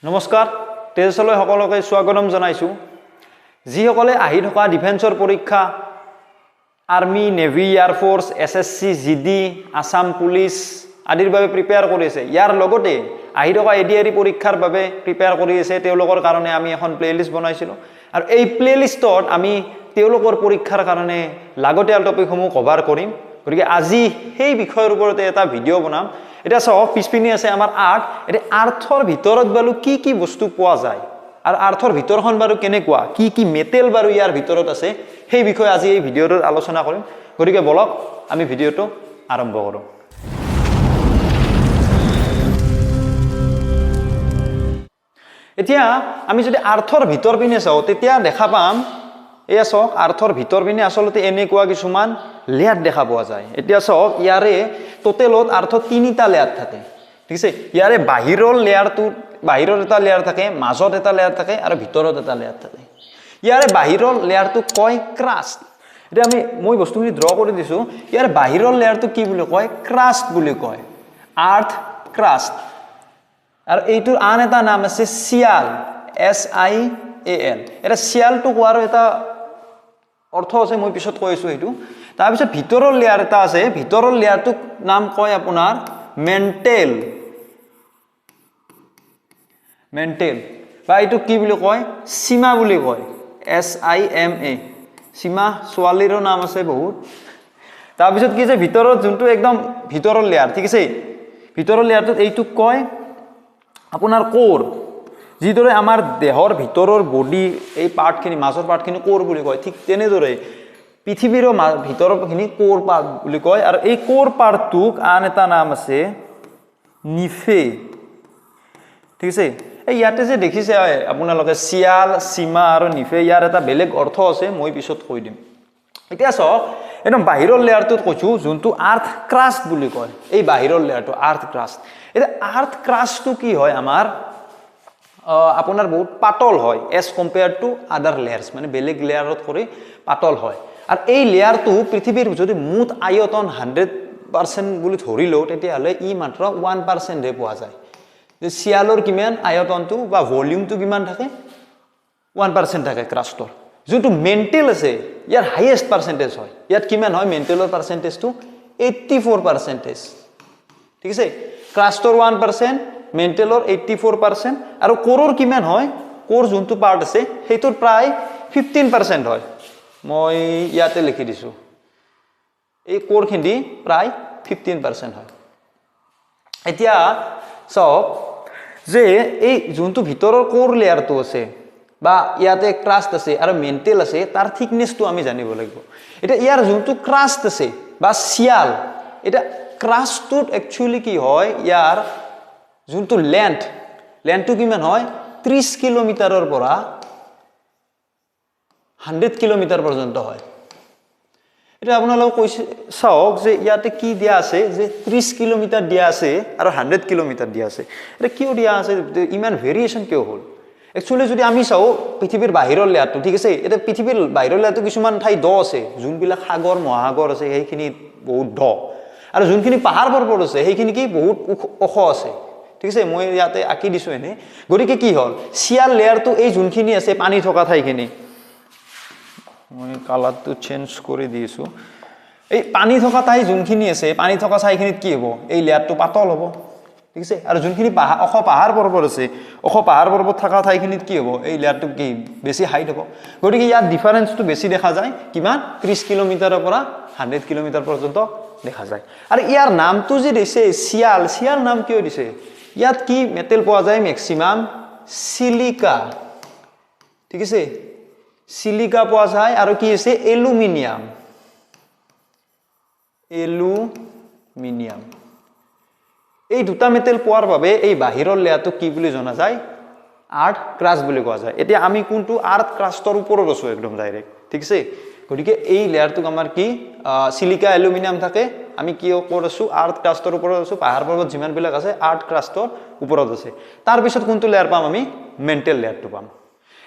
নমস্কাৰ তেজলৈ সকলোকে স্বাগতম জনাইছো যিসকলে আহি থকা ডিফেন্সৰ পৰীক্ষা army navy air force SSC GD Assam police আদিৰ বাবে প্ৰিপেয়াৰ কৰিছে ইয়াৰ লগতে আহি থকা এডিআৰই পৰীক্ষাৰ বাবে প্ৰিপেয়াৰ কৰি আছে তেওঁলোকৰ কাৰণে আমি এখন প্লেলিষ্ট বনাইছিলো আৰু এই প্লেলিষ্টত আমি তেওঁলোকৰ পৰীক্ষাৰ কাৰণে লাগতিয়াল টপিকসমূহ কভাৰ কৰিম গতিকে আজি সেই বিষয়ৰ ওপৰতে এটা ভিডিঅ' বনাম এটা সব পিছপিনি আছে আমাৰ আৰ্ট এটা আৰ্থৰ ভিতৰত বালু কি কি বস্তু পোৱা যায় আৰু আৰ্থৰ ভিতৰখন বালু কেনেকুৱা কি কি মেটেল বালু ইয়াৰ ভিতৰত আছে সেই বিষয়ে আজি এই ভিডিঅ'টোত আলোচনা কৰিম গতিকে বলক আমি ভিডিঅ'টো আৰম্ভ কৰোঁ এতিয়া আমি যদি আৰ্থৰ ভিতৰ পিনে চাও তেতিয়া দেখা পাম এয়া সক আৰ্থৰ ভিতৰ পিনে আসলতে এনেকুৱা কিছুমান লেয়াৰ দেখা পোৱা যায় এতিয়া সক ইয়াৰে টোটেলত আৰ্থ তিনিটা লেয়াৰ থাকে ঠিক আছে ইয়াৰে বাহিৰৰ লেয়াৰটো বাহিৰৰ এটা লেয়াৰ থাকে মাজত এটা লেয়াৰ থাকে আৰু ভিতৰত এটা লেয়াৰ থাকে ইয়াৰে বাহিৰৰ লেয়াৰটো কয় ক্ৰাষ্ট এটা মই বস্তুখিনি ড্ৰ কৰি দিছো ইয়াৰ বাহিৰৰ লেয়াৰটো কি বুলি কয় ক্ৰাষ্ট বুলি কয় আৰ্থ ক্ৰাষ্ট আৰু এইটোৰ আন এটা নাম আছে সিয়াল SIAL এটা সিয়ালটো কোৱাৰ এটা অৰ্থ আছে মই পিছত কৈছো এইটো তাৰ পিছত ভিতৰৰ লেয়াৰ এটা আছে ভিতৰৰ লেয়াৰটো নাম কয় আপোনাৰ মেন্টেল বা এইটো কি বুলি কয় সীমা বুলি কয় SIMA সীমা সোৱালিৰৰ নাম আছে বহুত তাৰ পিছত কি যে ভিতৰত যোনটো একদম ভিতৰৰ লেয়াৰ ঠিক আছে ভিতৰৰ লেয়াৰটোত এইটো কয় আপোনাৰ কোৰ যিদৰে আমাৰ দেহৰ ভিতৰৰ বডি এই পাৰ্টখিনি মাজৰ পাৰ্টখিনি কোৰ বুলি কয় ঠিক তেনেদৰে পৃথিৱীৰ ভিতৰৰখিনি কোৰ পাৰ্ট বুলি কয় আৰু এই কোৰ পাৰ্টটোক আন এটা নাম আছে নিফে ঠিক আছে এই ইয়াতে যে দেখিছে আপোনালোকে সিয়াল সীমা আৰু নিফে ইয়াৰ এটা বেলেগ অৰ্থ আছে মই পিছত কৈ দিম এতিয়া চাওক একদম বাহিৰৰ লেয়াৰটোত কৈছো যোনটো আৰ্থ ক্ৰাষ্ট বুলি কয় এই বাহিৰৰ লেয়াৰটো আৰ্থ ক্ৰাষ্ট এটা আৰ্থ ক্ৰাষ্টটো কি হয় আমাৰ আপোনাৰ বহুত পাতল হয় এজ কম্পেয়াৰ্ড টু আদাৰ লেয়াৰ্স মানে বেলেগ লেয়াৰত কৰি পাতল হয় আৰু এই লেয়াৰটো পৃথিৱীৰ যদি মুঠ আয়তন 100% বুলি ধৰিলো তেতিয়াহলে ই মাত্ৰ 1% হে পোৱা যায় যে সিয়ালৰ কিমান আয়তনটো বা ভলিউমটো কিমান থাকে 1% থাকে ক্ৰাষ্টৰ যোনটো মেন্টেল আছে ইয়াৰ হাইয়েষ্ট পাৰ্সেন্টেজ হয় ইয়াত কিমান হয় মেন্টেলৰ পাৰ্সেন্টেজটো 84% ঠিক আছে ক্ৰাষ্টৰ 1% মেন্টেলৰ 84% আৰু কোৰৰ কিমান হয় কোৰ যোনটো পাৰ্ট আছে হেইটোৰ প্ৰায় 15% হয় মই ইয়াতে লিখি দিছো এই কোৰখিনি প্ৰায় 15% হয় এতিয়া সব যে এই যোনটো ভিতৰৰ কোৰ লেয়াৰটো আছে বা ইয়াতে ক্ৰাষ্ট আছে আৰু মেন্টেল আছে তাৰ থিকনেসটো আমি জানিব লাগিব এটা ইয়াৰ যোনটো ক্ৰাষ্ট আছে বা সিয়াল এটা ক্ৰাষ্টটোত একচুয়ালি কি হয় ইয়াৰ যোনটো লেন্থটো কিমান হয় 30 কিলোমিটাৰৰ পৰা 100 কিলোমিটাৰ পৰ্যন্ত হয় এটা আপোনালোক কৈছে চাওক যে ইয়াতে কি দিয়া আছে যে 30 কিলোমিটাৰ দিয়া আছে আৰু 100 কিলোমিটাৰ দিয়া আছে এটা কিয় দিয়া আছে ইমান ভেৰিয়েশন কিয় হ'ল একচুয়ালি যদি আমি চাও পৃথিৱীৰ বাহিৰৰ লেয়াৰটো ঠিক আছে এটা পৃথিৱীৰ বাহিৰৰ লেয়াৰটো কিছুমান ঠাই দ আছে যোনবিলাক সাগৰ মহাসাগৰ আছে সেইখিনি বহুত দ আৰু যোনখিনি পাহাৰ পৰ্বত আছে সেইখিনি কি বহুত ওখ আছে ঠিক আছে মই ইয়াতে আকি দিছো এনে গৰিকে কি হল সিয়াল লেয়াৰটো এই যোনখিনি আছে পানী থকা ঠাইখিনি মই কালাৰটো চেঞ্জ কৰি দিছো এই পানী থকা ঠাই যোনখিনি আছে পানী থকা ঠাইখিনিত কি হ'ব এই লেয়াৰটো পাতল হ'ব ঠিক আছে আৰু যোনখিনি পাহাৰ পৰ্বত আছে পাহাৰ পৰ্বত থকা ঠাইখিনিত কি হ'ব এই লেয়াৰটো কি বেছি হাইট হ'ব গৰিকে ইয়াৰ ডিফাৰেন্সটো বেছি দেখা যায় কিমান 30 কিলোমিটাৰৰ পৰা 100 কিলোমিটাৰ পৰ্যন্ত দেখা যায় আৰু ইয়াৰ নামটো যে দিছে সিয়াল নাম কিয় দিছে ইয়াত কি মেটেল পোৱা যায় ম্যাক্সিমাম সিলিকা ঠিক আছে সিলিকা পোৱা যায় আৰু কি আছে এলুমিনিয়াম এই দুটা মেটেল পোৱাৰ বাবে এই বাহিৰৰ লেয়াৰটো কি বুলি জনা যায় আৰ্থ ক্ৰাষ্ট বুলি কোৱা যায় এতিয়া আমি কোনটো আৰ্থ ক্ৰাষ্টৰ ওপৰত আছো একদম ডাইৰেক্ট ঠিক আছে গতিকে এই লেয়াৰটো আমাৰ কি সিলিকা এলুমিনিয়াম থাকে আমি কি কৰিছো আৰ্থ ক্ৰাষ্টৰ ওপৰত আছো পাহাৰ পৰ্বত যিমান বিলাক আছে আৰ্থ ক্ৰাষ্টৰ ওপৰত আছে তাৰ পিছত কোনটো লেয়াৰ পাম আমি মেন্টেল লেয়াৰটো পাম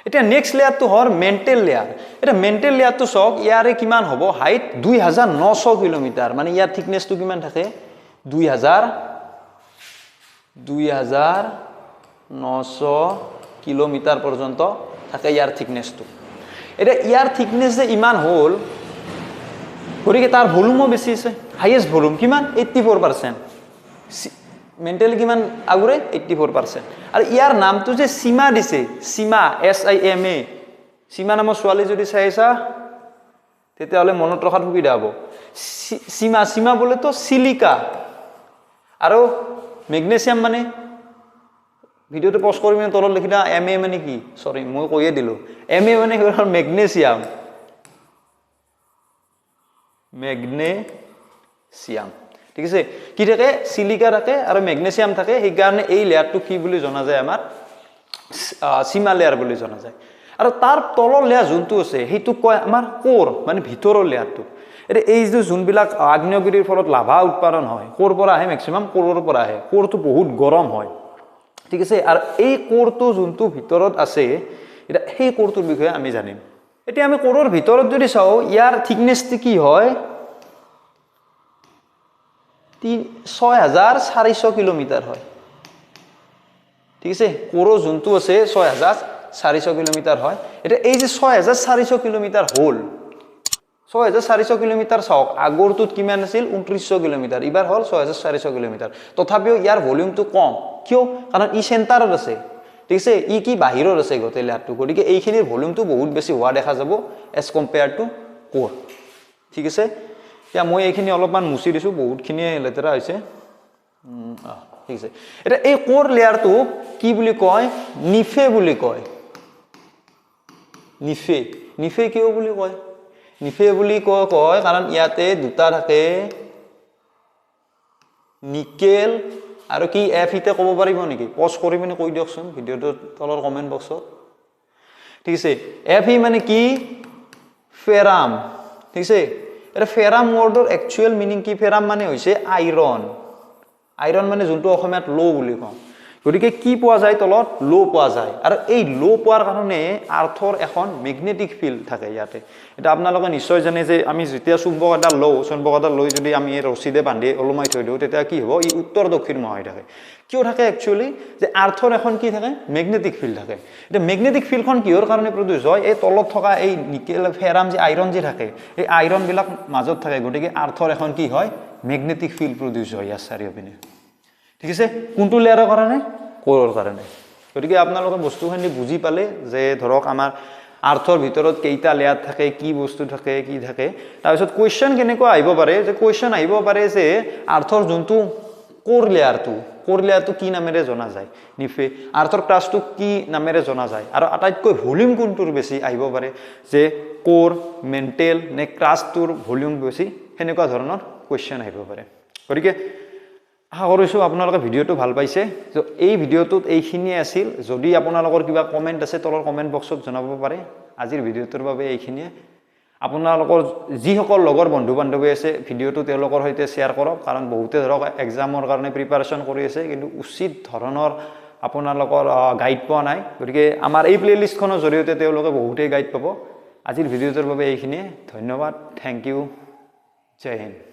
এটা নেক্সট লেয়াৰটো হৰ মেন্টেল লেয়াৰ এটা মেন্টেল লেয়াৰটো সক ইয়াৰে কিমান হ'ব হাইট 2900 কিলোমিটাৰ মানে ইয়াৰ থিকনেসটো কিমান থাকে 2000 900 কিলোমিটাৰ পৰ্যন্ত থাকে ইয়াৰ থিকনেছটো এটা ইয়াৰ থিকনেছ যে ইমান হ'ল গতিকে তাৰ ভলিউমো বেছি আছে হাইয়েষ্ট ভলিউম কিমান 84% মেণ্টেলি কিমান আগৰে 84% আৰু ইয়াৰ নামটো যে সীমা দিছে সীমা SIMA সীমা নামৰ ছোৱালী যদি চাইছা তেতিয়াহ'লে মনত ৰখাত সুবিধা হ'ব সীমা সীমা বলে তো সিলিকা আৰু মেগনেছিয়াম মানে ভিডিওটো পজ কৰি মই তলত লিখি দা MA মানে কি সৰি মই কৈয়ে দিলো MA মানে হ'ল মেগনেছিয়াম মেগনেছিয়াম ঠিক আছে কি থাকে সিলিকা থাকে আৰু মেগনেছিয়াম থাকে সেই কাৰণে এই লেয়াৰটো কি বুলি জনা যায় আমাৰ সীমা লেয়াৰ বুলি জনা যায় আৰু তাৰ তলৰ লেয়াৰ যোনটো আছে সেইটো কয় আমাৰ কোৰ মানে ভিতৰৰ লেয়াৰটো এটা এই যে যোনবিলাক আগ্নেয়গিৰিৰ ফলত লাভা উৎপাদন হয় কোৰ পৰা আহে ম্যাক্সিমাম কোৰৰ পৰা আহে কোৰটো বহুত গৰম হয় ঠিক আছে আৰু এই কোৰটো যোনটো ভিতৰত আছে এটা সেই কোৰটোৰ বিষয়ে আমি জানিম এতিয়া আমি কোৰৰ ভিতৰত যদি চাও ইয়াৰ থিকনেছটো কি হয় 6400 কিলোমিটাৰ হয় ঠিক আছে কোৰৰ যোনটো আছে 6400 কিলোমিটাৰ হয় এটা এই যে 6400 কিলোমিটাৰ হ'ল 6400 কিলোমিটাৰ চাওক আগৰটোত কিমান আছিল 2900 কিলোমিটাৰ ইবাৰ হ'ল 6400 কিলোমিটাৰ তথাপিও ইয়াৰ ভলিউমটো কম কিয় কাৰণ ই চেণ্টাৰত আছে ঠিক আছে ই কি বাহিৰত আছে গোটেই লেয়াৰটো গতিকে এইখিনিৰ ভলিউমটো বহুত বেছি হোৱা দেখা যাব এজ কম্পেয়াৰ টু কোৰ ঠিক আছে এতিয়া মই এইখিনি অলপমান মুছি দিছো বহুতখিনি লেতেৰা হৈছে ঠিক আছে এটা এই কোৰ লেয়াৰটো কি বুলি কয় নিফে বুলি কয় নিফে নিফে কিয় বুলি কয় নিফে বুলি কয় কাৰণ ইয়াতে দুটা থাকে নিকেল আৰু কি এফ ইতে ক'ব পাৰিব নেকি পজ কৰি মানে কৈ দিয়কচোন ভিডিওটো তলৰ কমেন্ট বক্সত ঠিক আছে এফ ই মানে কি ফেৰাম ঠিক আছে এটা ফেৰাম ওয়াৰ্ডৰ একচুয়াল মিনিং কি ফেৰাম মানে হৈছে আইৰন আইৰন মানে যোনটো অসমীয়াত লো বুলি কওঁ গতিকে কি পোৱা যায় তলত লো পোৱা যায় আৰু এই লো পোৱাৰ কাৰণে আৰ্থৰ এখন ম্যাগনেটিক ফিল্ড থাকে ইয়াতে এটা আপোনালোকে নিশ্চয় জানে যে আমি যেতিয়া চুম্বক এটা লৈ যদি আমি ৰছিৰে বান্ধি ওলমাই থৈ দিও তেতিয়া কি হ'ব ই উত্তৰ দক্ষিণ হৈ থাকে কিয় থাকে একচুয়ালি যে আৰ্থৰ এখন কি থাকে ম্যাগনেটিক ফিল্ড থাকে এটা ম্যাগনেটিক ফিল্ডখন কিহৰ কাৰণে প্ৰডিউস হয় এই তলত থকা এই নিকেল ফেৰাম যে আইৰন যে থাকে এই আইৰন বিলাক মাজত থাকে গতিকে আৰ্থৰ এখন কি হয় ম্যাগনেটিক ফিল্ড প্ৰডিউস হয় ইয়াৰ চাৰিওপিনে ঠিক আছে কোনটো লেয়াৰৰ কাৰণে কোৰৰ কাৰণে গতিকে আপোনালোকে বস্তুখিনি বুজি পালে যে ধৰক আমাৰ আৰ্থৰ ভিতৰত কেইটা লেয়াৰ থাকে কি বস্তু থাকে কি থাকে তাৰ পিছত কোৱেশ্চন কেনেকুৱা আহিব পাৰে যে কোৱেশ্চন আহিব পাৰে যে আৰ্থৰ যোনটো কোৰ লেয়াৰটো কি নামেৰে জনা যায় নিফে আৰ্থৰ ক্ৰাষ্টটো কি নামেৰে জনা যায় আৰু আটাইতকৈ ভলিউম কোনটোৰ বেছি আহিব পাৰে যে কোৰ মেণ্টেল নে ক্ৰাষ্টটোৰ ভলিউম বেছি হেনেকুৱা ধৰণৰ কোৱেশ্চন আহিব পাৰে গতিকে আশা কৰিছো আপোনালোকে ভিডিওটো ভাল পাইছে তো এই ভিডিওটোত এইখিনিয়ে আছিল যদি আপোনালোকৰ কিবা কমেন্ট আছে তলৰ কমেন্ট বক্সত জনাব পাৰে আজিৰ ভিডিওটোৰ বাবে এইখিনিয়ে আপোনালোকৰ যিসকল লগৰ বন্ধু বান্ধৱী আছে ভিডিওটো তেওঁলোকৰ সৈতে শেয়াৰ কৰক কাৰণ বহুতে ধৰক এক্সামৰ কাৰণে প্ৰিপাৰেচন কৰি আছে কিন্তু উচিত ধৰণৰ আপোনালোকৰ গাইড পোৱা নাই গতিকে আমাৰ এই প্লেলিষ্টখনৰ জৰিয়তে তেওঁলোকে বহুতেই গাইড পাব আজিৰ ভিডিওটোৰ বাবে এইখিনিয়ে ধন্যবাদ থ্যাংক ইউ জয় হিন্দ